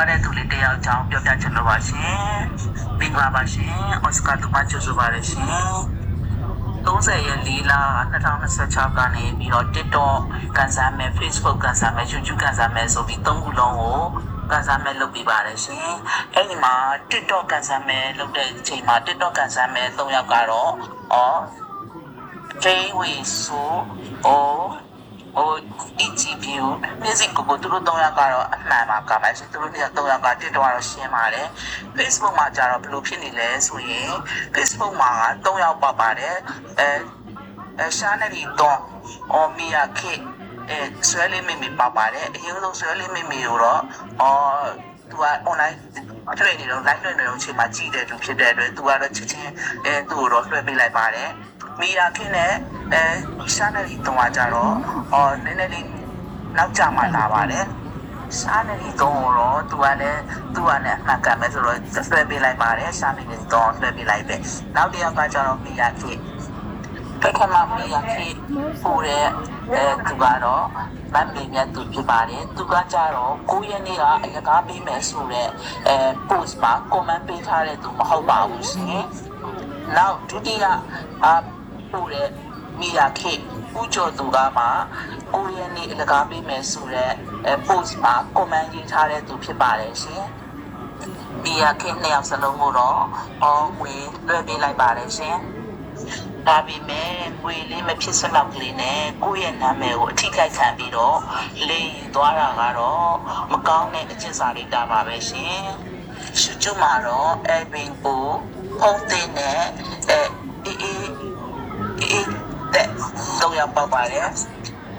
တဲ့သူလေးတယောက်ကြောင်းပြောပြချင်လို့ပါရှင်။မင်္ဂလာပါရှင်။အော်စကာတူမချူဆိုပါရရှင်။30ရက်4လ2026ကနေပြီးတော့ TikTok ကန်ဆယ်မယ် Facebook ကန်ဆယ်မယ် YouTube ကန်ဆယ်မယ်ဆိုပြီး3ခုလုံးကိုကန်ဆယ်မယ်လုပ်ပြီးပါတယ်ရှင်။အဲဒီမှာ TikTok ကန်ဆယ်မယ်လုပ်တဲ့အချိန်မှာ TikTok ကန်ဆယ်မယ်3ယောက်ကတော့J-Way ဆိုEGView music ကိုသူတို့3ယောက်ကတော့အမှန်ပါကမယ်ဆိုသူတို့3ယောက်ကတစ်တော့ရှင်းပါတယ် Facebook မှာကျတော့ဘယ်လိုဖြစ်နေလဲဆိုရင် Facebook မှာ3ယောက်ပါပါတယ်ရှာနေပြီးတော့မီယာခေဆွဲလေးမိမိပါပါတယ်အရင်ဆုံးဆွဲလေးမိမိကိုတော့သူက online တွေ့နေတော့ live လွှင့်နေတော့အချိန်မှာကြည့်တဲ့သူဖြစ်တဲ့အတွက်သူကတော့ချက်ချင်းသူ့ကိုတော့လွှဲပေးလိုက်ပါတယ်မီယာခင်းနဲ့ရှာနယ်လီတုံးကကြတော့နည်းနည်းလေးနောက်ကျမှလာပါတယ်ရှာနယ်လီတုံးတော့သူကလည်းအမှတ်ကမဲ့ဆိုတော့ဆွဲပေးလိုက်ပါတယ်ရှာနယ်လီတုံးဆွဲပေးလိုက်ပဲနောက်တစ်ယောက်ကကြတော့မီယာခင်းပထမမီယာခင်းပို့တဲ့သူကတော့မမ်မီမြတ်သူဖြစ်ပါတယ်သူကကြတော့9ရက်နေ့ကအလကားပေးမယ်ဆိုတဲ့post မှာ comment ပေးထားတဲ့သူမဟုတ်ပါဘူးရှင်နောက်ဒုတိယပို့တဲ့မီယာခေဦးကျော်သူကမှ9ရက်နေ့အလကားပေးမယ်ဆိုတဲ့post မှာ comment ရေးထားတဲ့သူဖြစ်ပါတယ်ရှင်မီယာခေနှစ်ယောက်စလုံးကိုတော့ငွေလွှဲပေးလိုက်ပါတယ်ရှင်ဒါပေမဲ့ငွေလေးမဖြစ်စလောက်ကလေးနဲ့ကိုယ့်ရဲ့နာမည်ကိုအထိခိုက်ခံပြီးတော့လေသွားတာကတော့မကောင်းတဲ့အကျင့်စာရိတ္တပါပဲရှင်ရှုကျမှာတော့ဘင်ကိုဖုန်းတင်နဲ့တဲ့3ယောက်ပေါက်ပါတယ်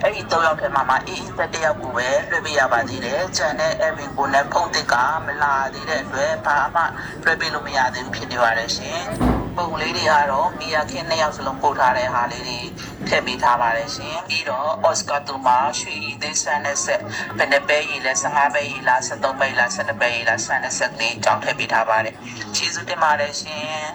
အဲ့ဒီ3ယောက်ထဲမှာတဲ့တယောက်ကိုပဲလွှဲပေးရပါသေးတယ်ကျန်တဲ့ဘင်ကိုနဲ့ဖုန်းတစ်ကမလာသေးတဲ့အတွက်ဘာမှလွှဲပေးလို့မရသေးဘူးဖြစ်နေပါတယ်ရှင်ပုံလေးတွေကတော့မီယာခင်း2ယောက်စလုံးပို့ထားတဲ့ဟာလေးတွေထည့်ပေးထားပါတယ်ရှင်ပြီးတော့အော်စကာတူမာရွှေဤသေးဆန်တဲ့ဆက်ဘယ်နှပဲရည်လဲ15ပဲရည်လား73ပဲရည်လား12ပဲရည်လားဆန်တဲ့ဆက်ကလေးကြောင်းထည့်ပေးထားပါတယ်ကျေးဇူးတင်ပါတယ်ရှင်